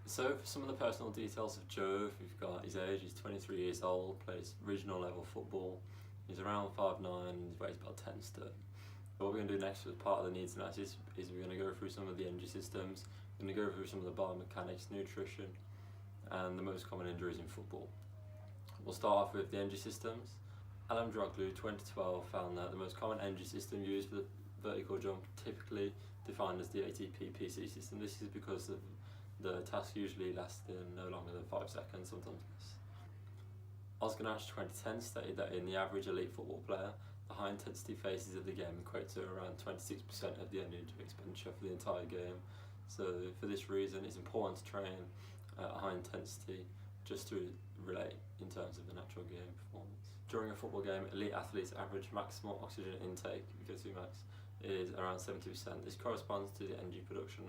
So for some of the personal details of Joe, we've got his age, he's 23 years old, plays regional level football, he's around 5'9", and he weighs about 10 stone. What we're going to do next as part of the needs analysis is we're going to go through some of the energy systems, we're going to go through some of the biomechanics, nutrition, and the most common injuries in football. We'll start off with the energy systems. Alemdaroğlu 2012 found that the most common energy system used for the vertical jump, typically defined as the ATP PC system. This is because of the task usually lasting no longer than 5 seconds, sometimes less. Osgonash 2010 stated that in the average elite football player, the high intensity phases of the game equate to around 26% of the energy expenditure for the entire game. So for this reason, it's important to train at a high intensity just to relate in terms of the natural game performance. During a football game, elite athletes' average maximal oxygen intake, VO2 max, is around 70%. This corresponds to the energy production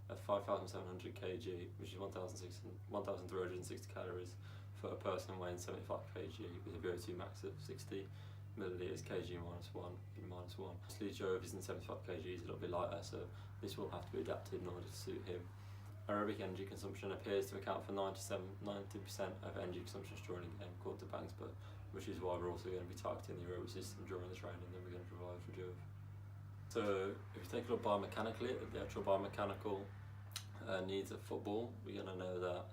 of 5,700 kg, which is 1,360 calories for a person weighing 75 kg with a VO2 max of 60 milliliters kg minus 1 in minus 1. Obviously Joe isn't 75 kg, he's a little bit lighter, so this will have to be adapted in order to suit him. Aerobic energy consumption appears to account for 90% of energy consumption during a game, according to Banksburg, which is why we're also going to be targeting the aerobic system during the training that we're going to provide for Joe. So if you take a look biomechanically at the actual biomechanical needs of football, we're going to know that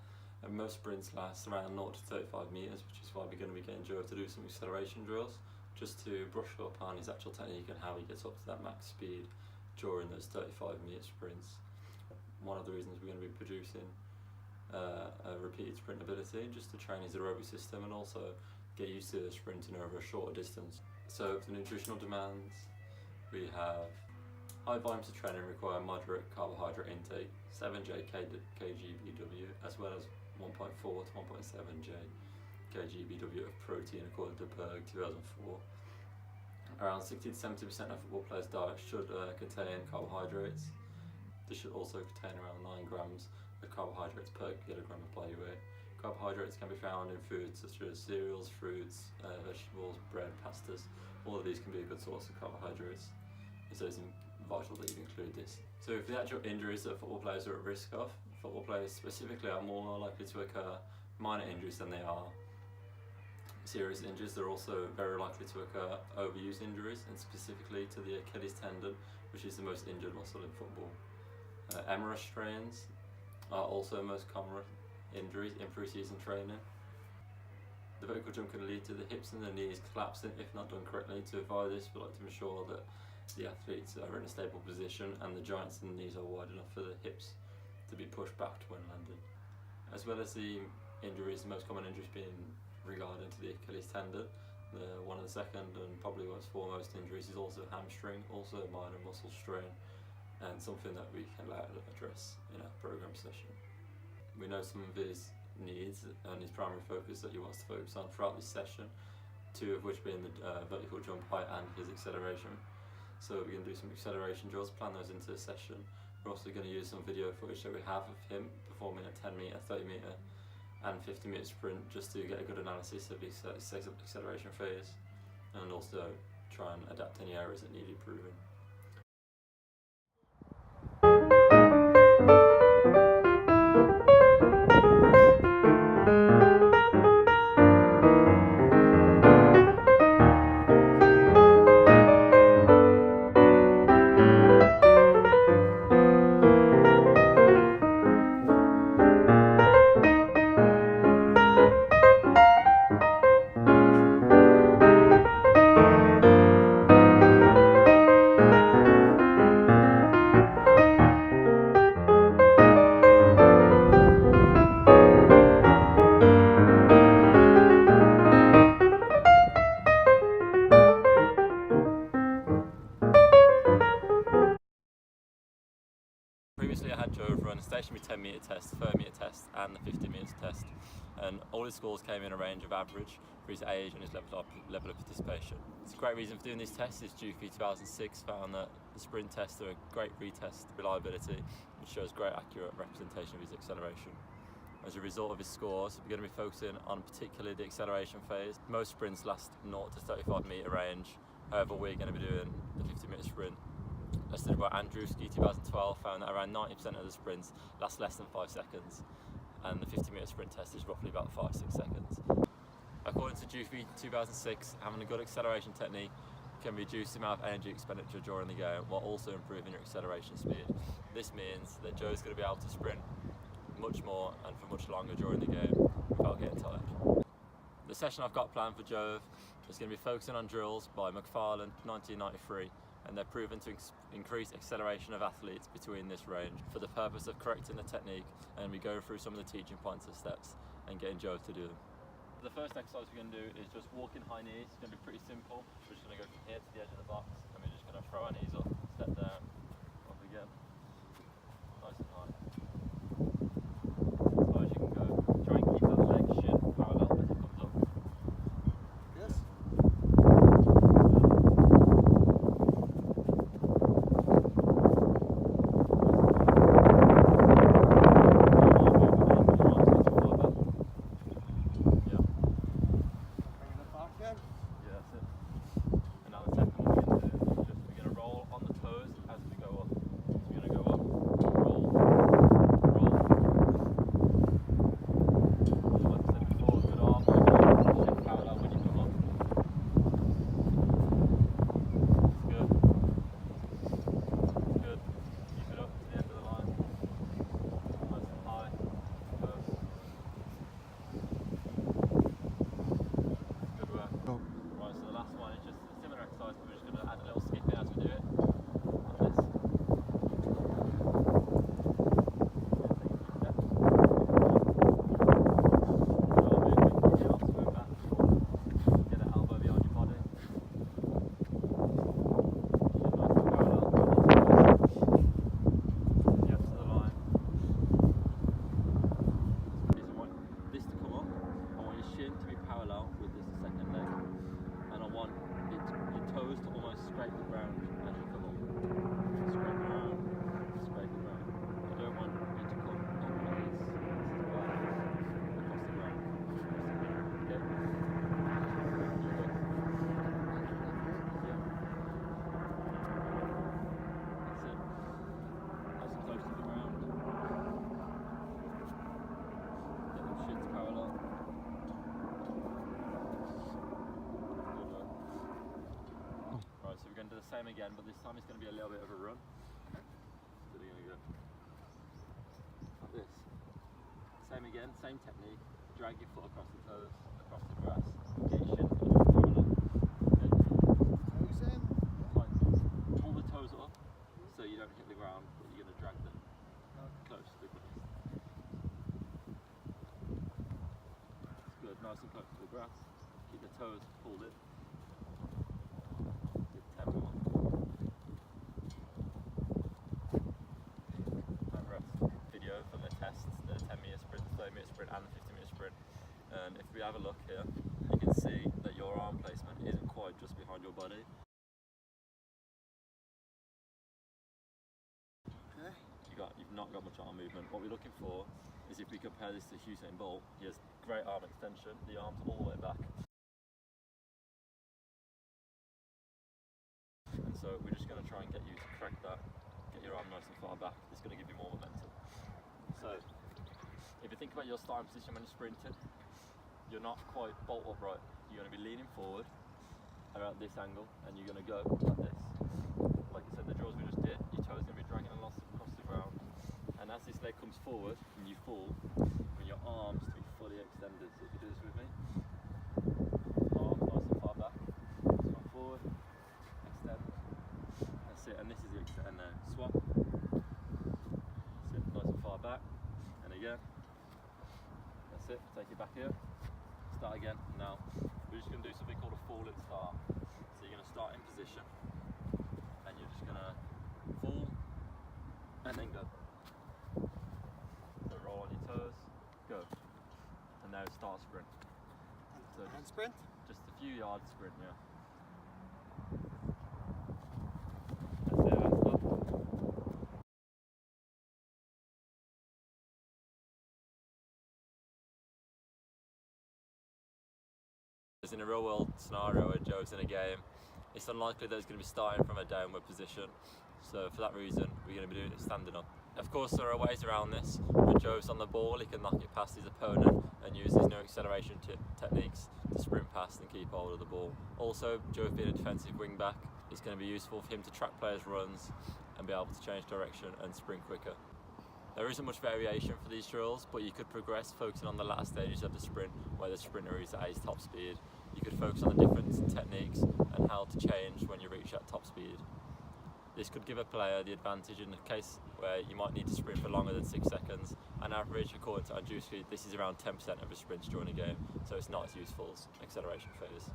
most sprints last around 0 to 35 metres, which is why we're going to be getting Joe to do some acceleration drills, just to brush up on his actual technique and how he gets up to that max speed during those 35-metre sprints. One of the reasons we're going to be producing a repeated sprint ability, just to train his aerobic system and also get used to sprinting over a shorter distance. So for the nutritional demands, we have high volumes of training require moderate carbohydrate intake, 7j kgBW, as well as 1.4 to 1.7j kgBW of protein, according to Berg 2004. Around 60 to 70% of football players' diet should contain carbohydrates. This should also contain around 9 grams of carbohydrates per kilogram of body weight. Carbohydrates can be found in foods such as cereals, fruits, vegetables, bread, pastas. All of these can be a good source of carbohydrates, so it's vital that you include this. So for the actual injuries that football players are at risk of, football players specifically are more likely to occur minor injuries than they are serious injuries. They're also very likely to occur overuse injuries, and specifically to the Achilles tendon, which is the most injured muscle in football. Humerus strains are also most common injuries in pre-season training. The vertical jump can lead to the hips and the knees collapsing if not done correctly. To avoid this, we like to ensure that the athletes are in a stable position and the joints and the knees are wide enough for the hips to be pushed back when landing. As well as the injuries, the most common injuries being regarding to the Achilles tendon, one of the second and probably most foremost injuries is also hamstring, also a minor muscle strain, and something that we can address in our program session. We know some of his needs and his primary focus that he wants to focus on throughout this session, 2 of which being the vertical jump height and his acceleration. So we're going to do some acceleration drills, plan those into the session. We're also going to use some video footage that we have of him performing a 10 metre, 30 metre and 50 metre sprint, just to get a good analysis of his acceleration phase and also try and adapt any areas that need improving. Previously I had Joe run a stationary 10 metre test, 30 metre test and the 50 metre test, and all his scores came in a range of average for his age and his level of participation. It's a great reason for doing this test is Jufi 2006 found that the sprint tests are a great retest reliability, which shows great accurate representation of his acceleration. As a result of his scores, we're going to be focusing on particularly the acceleration phase. Most sprints last 0 to 35 metre range, however we're going to be doing the 50 metre sprint. As studied by Andrzejewski 2012 found that around 90% of the sprints last less than 5 seconds. and the 50-metre sprint test is roughly about 5-6 seconds. According to Jufi 2006, having a good acceleration technique can reduce the amount of energy expenditure during the game while also improving your acceleration speed. This means that Joe's going to be able to sprint much more and for much longer during the game without getting tired. The session I've got planned for Jove is going to be focusing on drills by McFarlane 1993, and they're proven to increase acceleration of athletes between this range for the purpose of correcting the technique, and we go through some of the teaching points and steps and getting Jove to do them. The first exercise we're going to do is just walking high knees. It's going to be pretty simple. We're just going to go from here to the edge of the box, and we're just going to throw our knees up, step down, up again, nice and high. As high as you can go. Try and keep that leg shin parallel as it comes up. Yes. Same again, but this time it's going to be a little bit of a run. So we're going to go like this. Same again, same technique. Drag your foot across the toes, across the grass. Get your shins parallel. Okay. Toes in. Like, pull the toes up so you don't hit the ground, but you're going to drag them close to the grass. That's good, nice and close to the grass. Keep the toes pulled in. And if we have a look here, you can see that your arm placement isn't quite just behind your body. Okay. You've not got much arm movement. What we're looking for is, if we compare this to Usain Bolt, he has great arm extension, the arm's all the way back. And so we're just going to try and get you to correct that, get your arm nice and far back. It's going to give you more momentum. So if you think about your starting position when you're sprinting, you're not quite bolt upright. You're going to be leaning forward around this angle, and you're going to go like this. Like I said, the drills we just did, your toes are going to be dragging across the ground. And as this leg comes forward and you fall, with your arms to be fully extended. So if you do this with me, arms nice and far back, swap forward, extend. That's it, and this is the extend now. Swap, sit nice and far back, and again. That's it, take it back here. Start again. Now we're just going to do something called a fall and start. So you're going to start in position, and you're just going to fall and then go. So roll on your toes, go, and now start sprint. So And sprint? Just a few yards sprint, yeah. That's it, that's up. In a real world scenario where Joe's in a game, it's unlikely that he's going to be starting from a downward position. So for that reason, we're going to be doing it standing up. Of course, there are ways around this. When Joe's on the ball, he can knock it past his opponent and use his new acceleration techniques to sprint past and keep hold of the ball. Also, Joe being a defensive wing back, it's going to be useful for him to track players' runs and be able to change direction and sprint quicker. There isn't much variation for these drills, but you could progress focusing on the latter stages of the sprint where the sprinter is at his top speed. You could focus on the different techniques and how to change when you reach that top speed. This could give a player the advantage in a case where you might need to sprint for longer than 6 seconds. On average, according to Andrzejewski, this is around 10% of his sprints during a game, so it's not as useful as acceleration phase.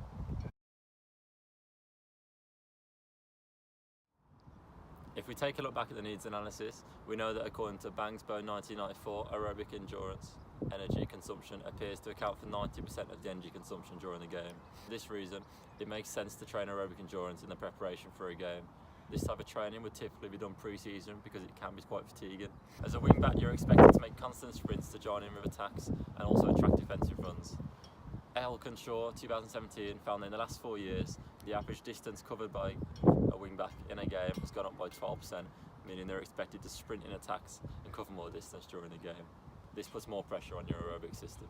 If we take a look back at the needs analysis, we know that according to Bangsbo 1994, aerobic endurance energy consumption appears to account for 90% of the energy consumption during the game. For this reason, it makes sense to train aerobic endurance in the preparation for a game. This type of training would typically be done pre-season because it can be quite fatiguing. As a wingback, you're expected to make constant sprints to join in with attacks and also attract defensive runs. Elkinshaw 2017 found that in the last 4 years, the average distance covered by a wingback in a game has gone up by 12%, meaning they're expected to sprint in attacks and cover more distance during the game. This puts more pressure on your aerobic system.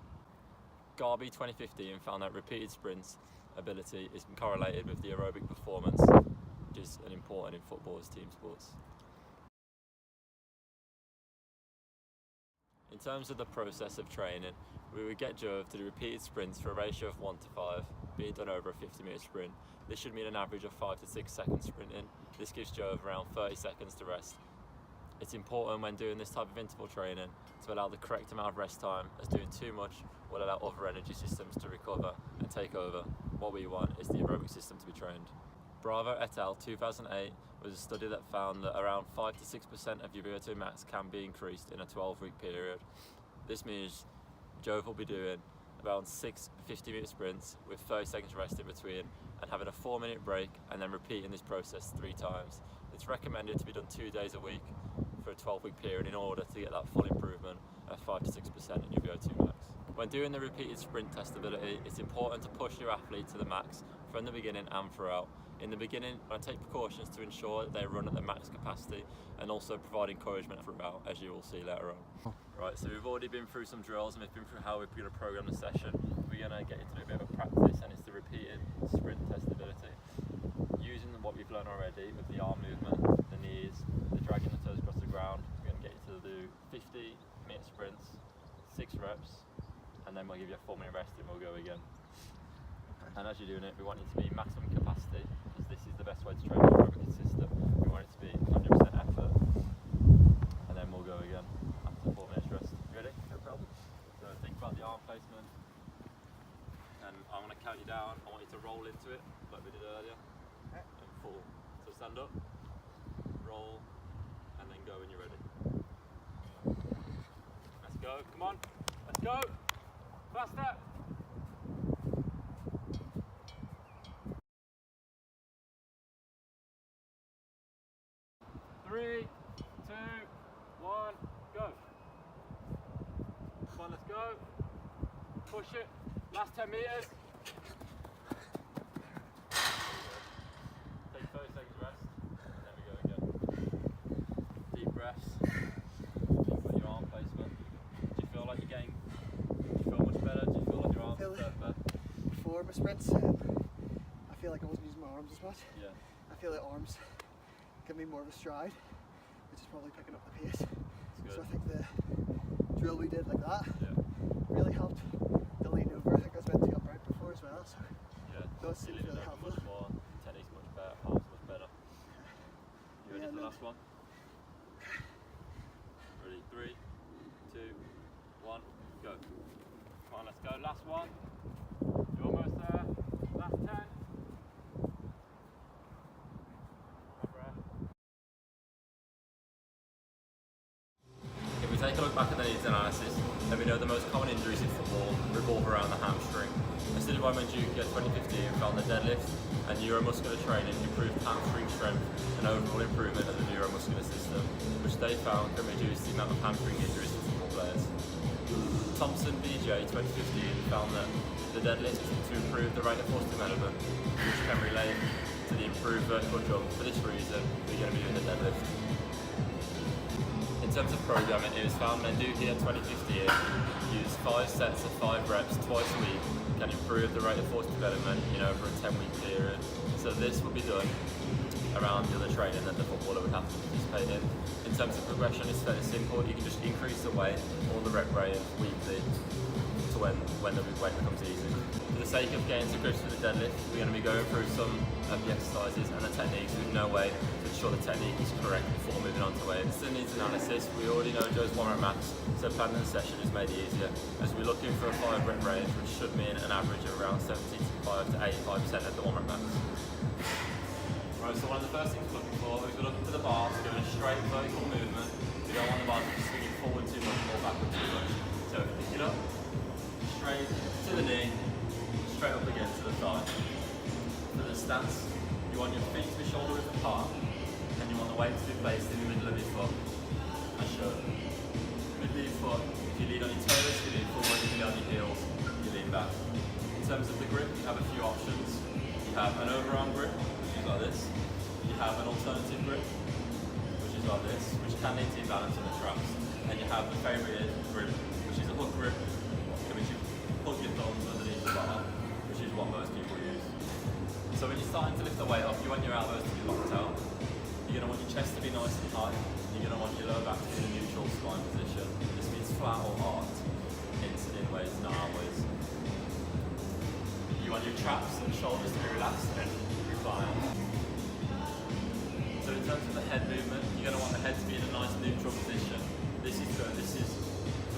Garby 2015 found that repeated sprints ability is correlated with the aerobic performance, which is important in football as team sports. In terms of the process of training, we would get Joe to do repeated sprints for a ratio of 1 to 5, being done over a 50-metre sprint. This should mean an average of 5 to 6 seconds sprinting. This gives Joe around 30 seconds to rest. It's important when doing this type of interval training to allow the correct amount of rest time, as doing too much will allow other energy systems to recover and take over. What we want is the aerobic system to be trained. Bravo et al. 2008 was a study that found that around 5 to 6% of your VO2 max can be increased in a 12-week period. This means Joe will be doing around 6 50-metre sprints with 30 seconds rest in between and having a 4-minute break and then repeating this process 3 times. It's recommended to be done 2 days a week for a 12-week period in order to get that full improvement of 5 to 6% in your VO2 max. When doing the repeated sprint testability, it's important to push your athlete to the max from the beginning and throughout. In the beginning, I take precautions to ensure that they run at the max capacity and also provide encouragement throughout, as you will see later on. Right, so we've already been through some drills and we've been through how we're going to program the session. We're going to get you to do a bit of a practice, and it's the repeated sprint testability. Using what we've learned already with the arm movement, the knees, the dragging the toes across the ground, we're going to get you to do 50-metre sprints, 6 reps, and then we'll give you a 4-minute rest and we'll go again. And as you're doing it, we want you to be maximum capacity, because this is the best way to train your aerobic system. We want it to be 100% effort, and then we'll go again after 4 minutes rest. You ready? No problem. So think about the arm placement, and I'm going to count you down. I want you to roll into it, like we did earlier, and fall. So stand up, roll, and then go when you're ready. Let's go, come on, let's go, faster. 3, 2, 1, go. Come on, let's go. Push it. Last 10 metres. Take 30 seconds rest, and then we go again. Deep breaths. Think about your arm placement. Do you feel like you're getting, do you feel much better? Do you feel like your arms are better? Before my sprints, I feel like I wasn't using my arms as much. Yeah. I feel like arms give me more of a stride, which is probably picking up the pace. That's So good. I think the drill we did like that Yeah. really helped the lean over. I think I was meant to up right before as well, so Yeah. those seem Feeling really helpful. much more, technique's much better, arms much better. You ready Yeah, for the no. last one? Ready? 3, 2, 1, go. Come on, let's go. Last one. You're almost there. Last 10. One breath. If we take a look back at the needs analysis, then we know the most common injuries in football revolve around the hamstring. A study by Andrzejewski 2015 found that deadlift and neuromuscular training improved hamstring strength and overall improvement of the neuromuscular system, which they found can reduce the amount of hamstring injuries in football players. Thompson BJ 2015 found that the deadlift to improve the rate of force development, which can relate to the improved vertical jump. For this reason, we're going to be doing the deadlift. In terms of programming, it was found men do here 2015 use 5 sets of 5 reps twice a week can improve the rate of force development in over a 10-week period. So this will be done around the other training that the footballer would have to participate in. In terms of progression, it's fairly simple. You can just increase the weight or the rep range weekly to when the weight becomes easy. For the sake of getting to grips with the deadlift, we're going to be going through some of the exercises and the techniques with no way to ensure the technique is correct before moving on to weight. This is a needs analysis. We already know Joe's 1 rep max, so planning the session is made easier, as we're looking for a 5 rep range, which should mean an average of around 75 to 85% of the 1 rep max. Right, so one of the first things we're looking for is we're looking for the bar to go in a straight vertical movement. We don't want the bar to be swinging forward too much or backward too much. So pick it up, straight to the knee, straight up again to the thigh. For the stance, you want your feet to be shoulder width apart, and you want the weight to be placed in the middle of your foot, as shown. Middle of your foot, if you lean on your toes, you lean forward, if you lean on your heels, you lean back. In terms of the grip, you have a few options. You have an overarm grip, which is like this. You have an alternative grip, which is like this, which can lead to imbalance in the traps. And you have the favourite grip, which is a hook grip, in which you plug your thumbs underneath the bar, which is what most people use. So when you're starting to lift the weight up, you want your elbows to be locked out. You're going to want your chest to be nice and high. You're going to want your lower back to be in a neutral spine position. This means flat or hard, in ways, not outwards. You want your traps and shoulders to be relaxed and recline. So in terms of the head movement, you're going to want the head to be in a nice neutral position. This is good. This is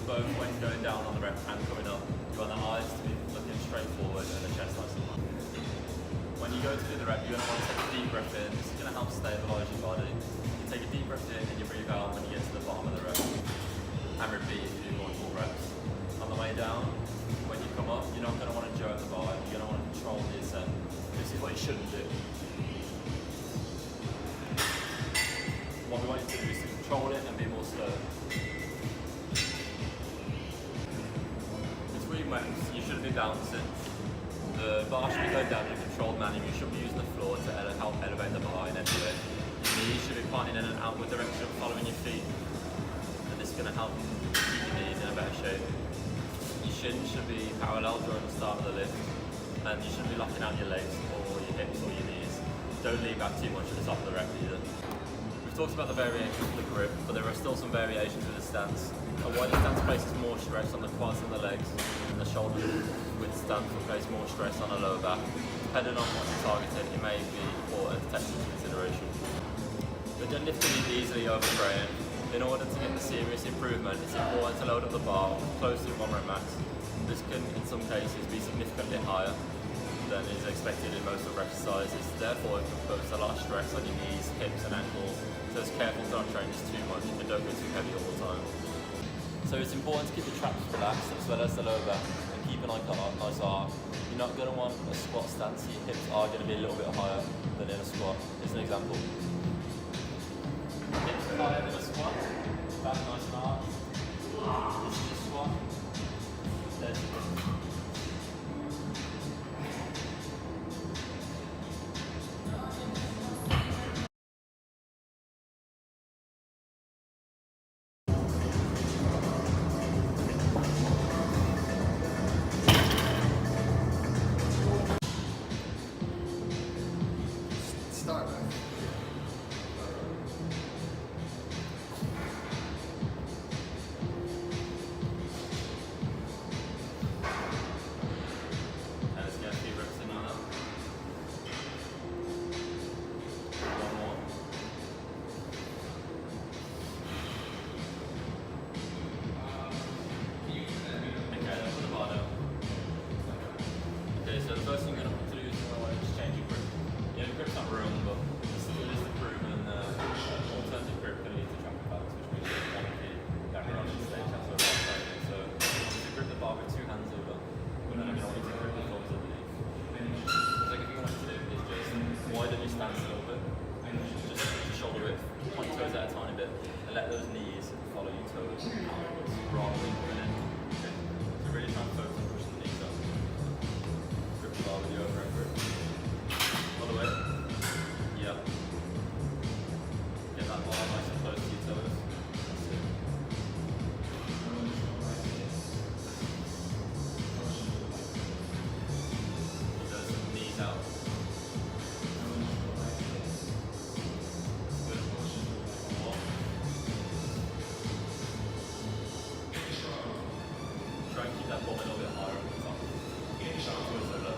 for both when going down on the rep and coming up. You want the eyes to be looking straight forward and the chest nice and high. When you go to do the rep, you're going to want to take a deep breath in. This is going to help stabilise your body. You take a deep breath in and you breathe out when you get to the bottom of the rep. And repeat if you do multiple reps. On the way down, when you come up, you're not going to want to jerk the bar. You're going to want to control the ascent. This is what you shouldn't do. What we want you to do is to control it and be more slow. Between reps, you shouldn't be bouncing. The bar should be going down in a controlled manner. You should be using the floor to help elevate the bar in any way. Your knees should be pointing in an outward direction, following your feet. And this is going to help keep your knees in a better shape. Your shins should be parallel during the start of the lift. And you shouldn't be locking out your legs or your hips or your knees. Don't lean back too much at the top of the rep either. We've talked about the variations of the grip, but there are still some variations with the stance. And while the stance places more stress on the quads and the legs, and the shoulder with stance will place more stress on the lower back. Depending on what you're targeting, it may be important to take into consideration. The deadlift can be easily overtrained. In order to get the serious improvement, it's important to load up the bar close to 1 rep max. This can, in some cases, be significantly higher than is expected in most other exercises. Therefore, it can put a lot of stress on your knees, hips and ankles. So it's careful to not train this too much and don't go too heavy all the time. So it's important to keep the traps relaxed as well as the lower back and keep an nice arc. You're not going to want a squat stance, your hips are going to be a little bit higher than in a squat. Here's an example. Hips higher than a squat, back nice and arch. This is a squat, there's the hips. Start back. pull a little bit higher up the top. Towards the low.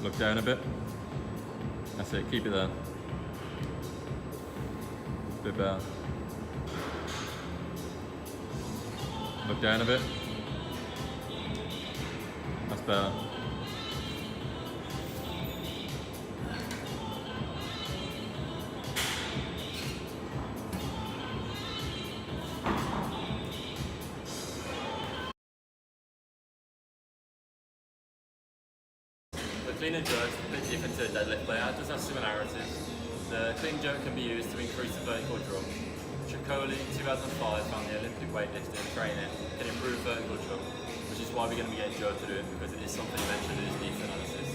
Look down a bit. That's it, keep it there. Bit better. Look down a bit. That's better. The clean and jerk is a bit different to a deadlift, but it does have similarities. The clean jerk can be used to increase the vertical jump. Strzelczyk in 2005 found the Olympic weightlifting training can improve vertical jump, which is why we're going to be getting Joe to do it, because it is something he mentioned in his needs analysis.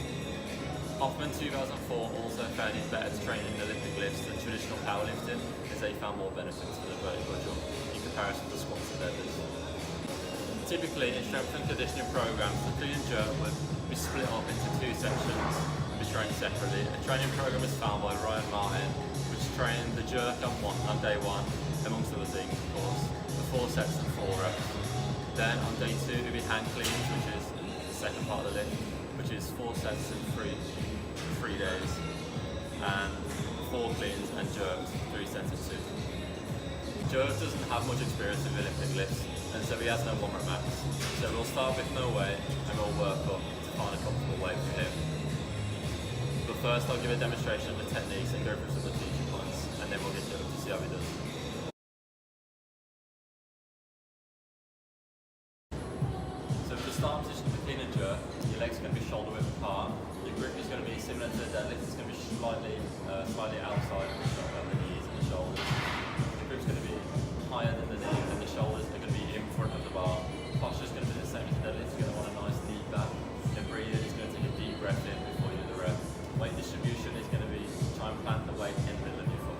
Hoffman 2004 also found it better to train in Olympic lifts than traditional powerlifting, as they found more benefits for the vertical jump in comparison to squats and deadlifts. Typically, in strength and conditioning programs, the clean and jerk would be split up into two sections and be trained separately. A training program was found by Ryan Martin, which trained the jerk on day one, amongst other things, of course, for 4 sets and 4 reps. Then on day 2, it would be hand cleans, which is the second part of the lift, which is 4 sets in 3 days, and 4 cleans and jerks, 3 sets of 2. Joe doesn't have much experience with Olympic lifts, and so he has no 1 rep max. So we'll start with no weight, and we'll work up to find a comfortable weight for him. But first I'll give a demonstration of the techniques and go through some of the teaching points, and then we'll get Joe to see how he does. So for the start position of the clean and jerk, your legs are going to be shoulder width apart. Your grip is going to be similar to the deadlift. It's going to be slightly outside of the knees and the shoulders. The grip's going to be higher than the knees, and the shoulders are going to be in front of the bar. Posture is going to be the same as the deadlift. You're going to want a nice deep back. And breathing is going to take a deep breath in before you do the rep. Weight distribution is going to be try and plant the weight in the middle of your foot.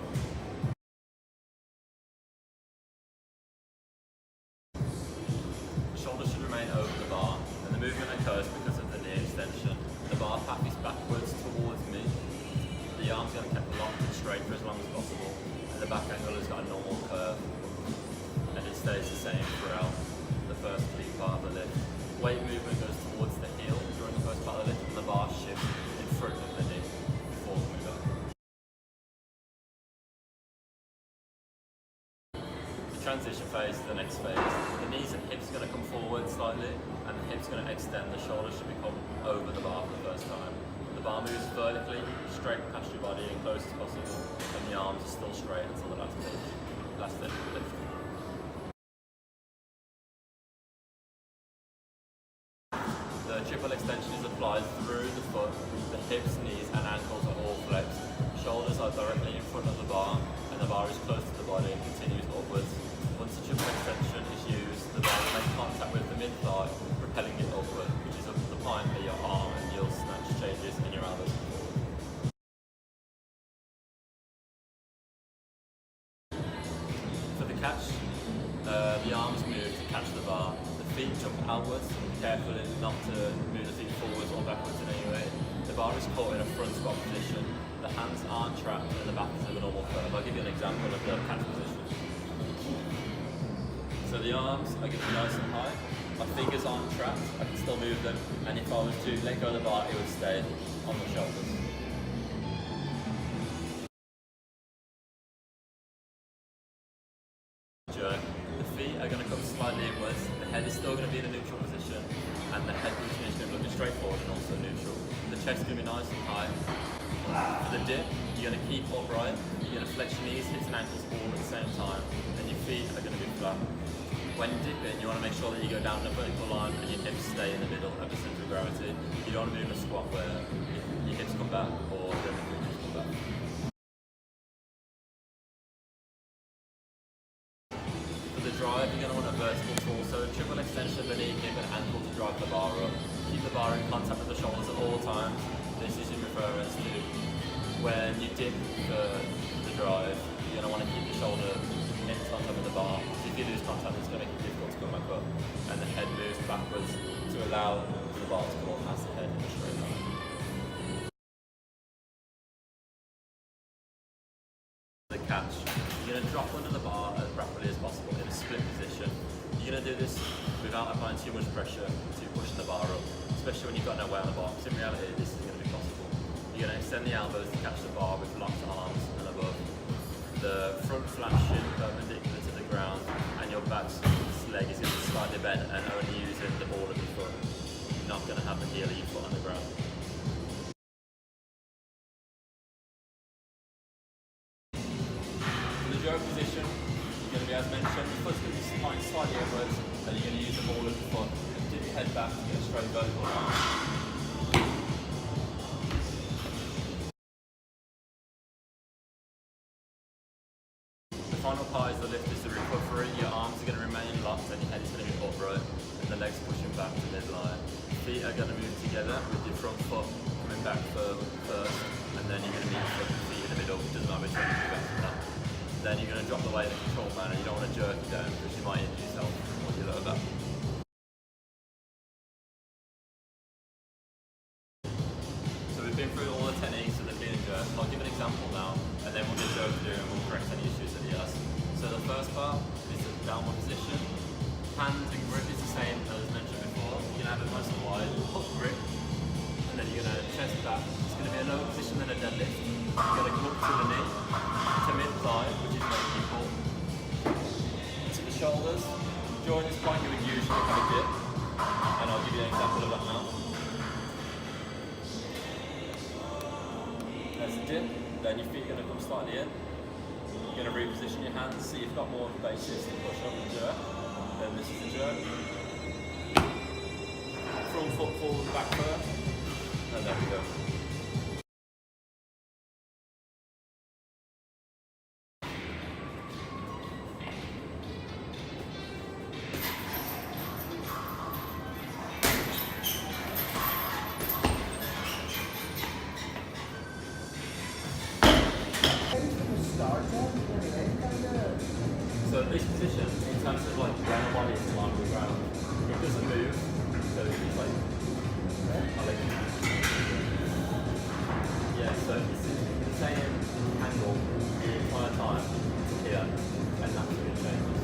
The shoulders should remain over the bar, and the movement occurs because of the knee extension. The bar path is backwards towards me. The arms are going to be kept locked and straight for as long as possible, and the back angle has got a normal curve, and it stays the same throughout the first key part of the lift. Weight movement goes towards the heel during the first part of the lift, and the bar shifts in front of the knee before coming back. The transition phase to the next phase. The knees and hips are going to come forward slightly, and the hips are going to extend. The shoulders should become over the bar for the first time. The bar moves vertically, straight past your body and close as possible, and the arms are still straight until the last edge of the lift. The triple extension is applied through the foot. The hips, knees and ankles are all flexed. Shoulders are directly in front of the bar, and the bar is close to the body and continues upwards. Once the triple extension is used, the bar will make contact with the mid-thigh, propelling it upward, which is up to the point where your arm and heel snatch changes and your elbows forward. For the catch, the arms move to catch the bar. The feet jump outwards, carefully not to move the feet forwards or backwards in any way. The bar is caught in a front squat position. The hands aren't trapped and the back is in a normal curve. I'll give you an example of the catch position. So the arms are going to be nice and high. My fingers aren't trapped, I can still move them, and if I was to let go of the bar, it would stay on the shoulders. Jerk. The feet are going to come slightly inwards, the head is still going to be in a neutral position, and the head position is going to be looking straight forward and also neutral. The chest is going to be nice and high. For the dip, you're going to keep upright, you're going to flex your knees, hips and ankles all at the same time, and your feet are going to be flat. When dipping, you want to make sure that you go down a vertical line and your hips stay in the middle of the centre of gravity. You don't want to be in a squat where your hips come back or your hips come back. For the drive, you're going to want a vertical pull, so a triple extension of the knee, hip and ankle to drive the bar up. Keep the bar in contact with the shoulders at all times. This is in reference to when you dip the drive, you're going to want to keep the shoulder in contact with the bar. So if you do time it's going to make it difficult to come back up. And the head moves backwards to allow the bar to come past the head in a straight line. The catch, you're going to drop under the bar as rapidly as possible in a split position. You're going to do this without applying too much pressure to pushing the bar up, especially when you've got no weight on the bar, because in reality this is going to be possible. You're going to extend the elbows to catch the bar with locked arms and above. The front flat shin perpendicular to the ground, and your back leg is going to slightly bend and only using the ball of your foot. You're not going to have the heel of your foot on the ground. Joke position, you're going to be, as mentioned, the foot's going to be pointing slightly upwards, and you're going to use the ball of the foot and dip your head back to get a straight vertical line. The final part is the lift, is the recovery. Your arms are going to remain locked and your head is going to be upright, and the legs pushing back to midline. Feet are going to move together with your front foot coming back first, and then you're going to meet your foot and feet in the middle. It doesn't matter which way you move after that. Then you're going to drop the weight in a controlled manner. You don't want to jerk it down because you might injure yourself or your lower back. So we've been through all the techniques of the clean and jerk. I'll give an example now, and then we'll get Joe to do it and we'll correct any issues that he has. So the first part is the downward position. Hands and grip is the same as mentioned before. You're going to have it nice and wide, hook grip, and then you're going to chest back. It's going to be a lower position than a deadlift. You're going to come up to the knee, to mid-thigh, which is making you pull, to the shoulders. During this point you would usually have a dip, and I'll give you an example of that now. There's a dip, then your feet are going to come slightly in. You're going to reposition your hands, so you've got more of a basis to push up and jerk. Then this is the jerk. Front foot forward, back first, and there we go. So this position, in terms of like when the body is in line with the ground, it doesn't move, so it's like, yeah, so it's the same angle the entire time here, and that's what it changes.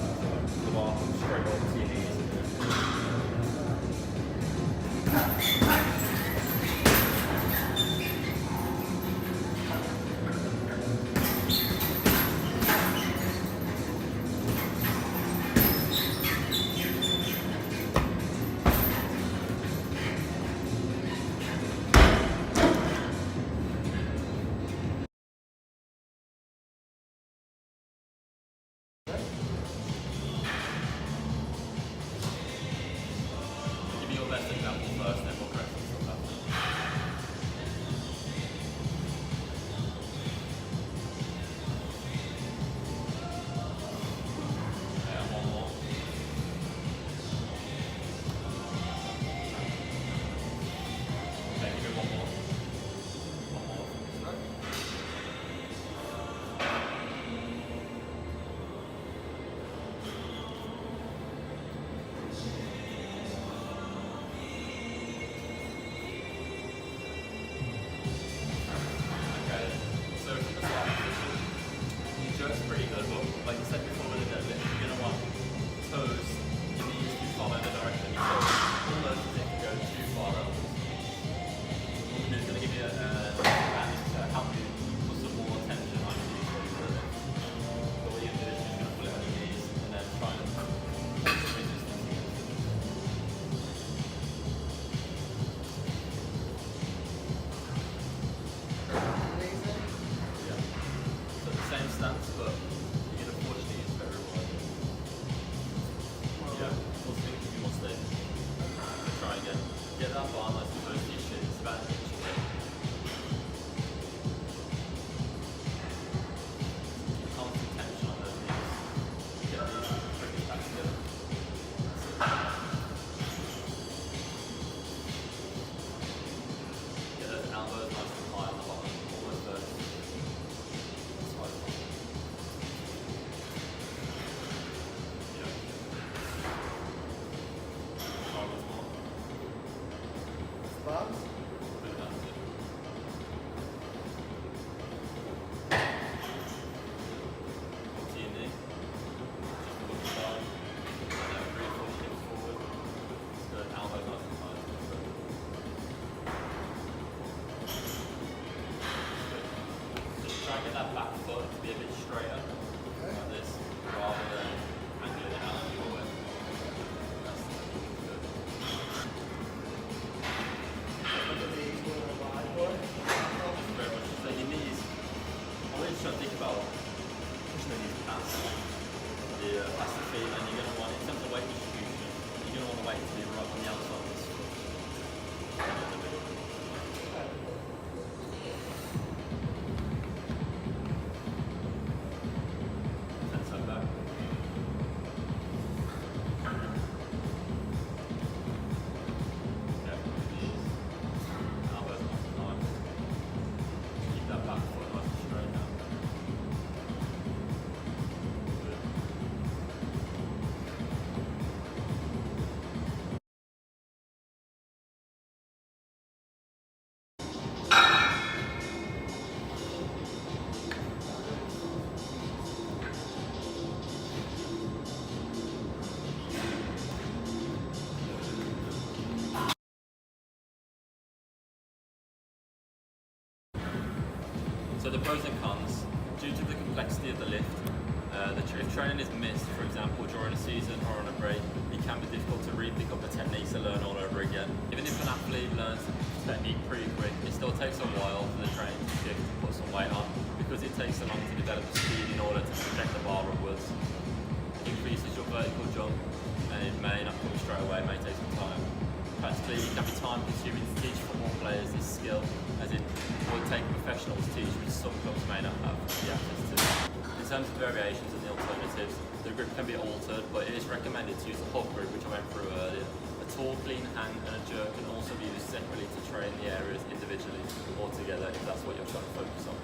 So the bar comes straight up to your knees. stance, but you're going to force these feet, and you're going to want, in terms of weight distribution, you're going to want the weight to be right on the outside of the foot. And in the middle. And so back. Yeah, knees. Elbows nice and high. Keep that back foot nice and straight now. Good. So the pros and cons, due to the complexity of the lift, if training is missed, for example, during a season or on a break, it can be difficult to re-pick up the techniques and learn all over again. Even if an athlete learns the technique pretty quick, it still takes a while for the training to shift and put some weight on, because it takes so long to develop the speed in order to project the bar upwards. It increases your vertical jump, and it may not come straight away, it may take some time. Practically, it can be time consuming to teach football players this skill, as it would take professionals to teach, which some clubs may not have the access to. In terms of variations and the alternatives, the grip can be altered, but it is recommended to use a hook grip, which I went through earlier. A tall, clean hand and a jerk can also be used separately to train the areas individually or together if that's what you're trying to focus on.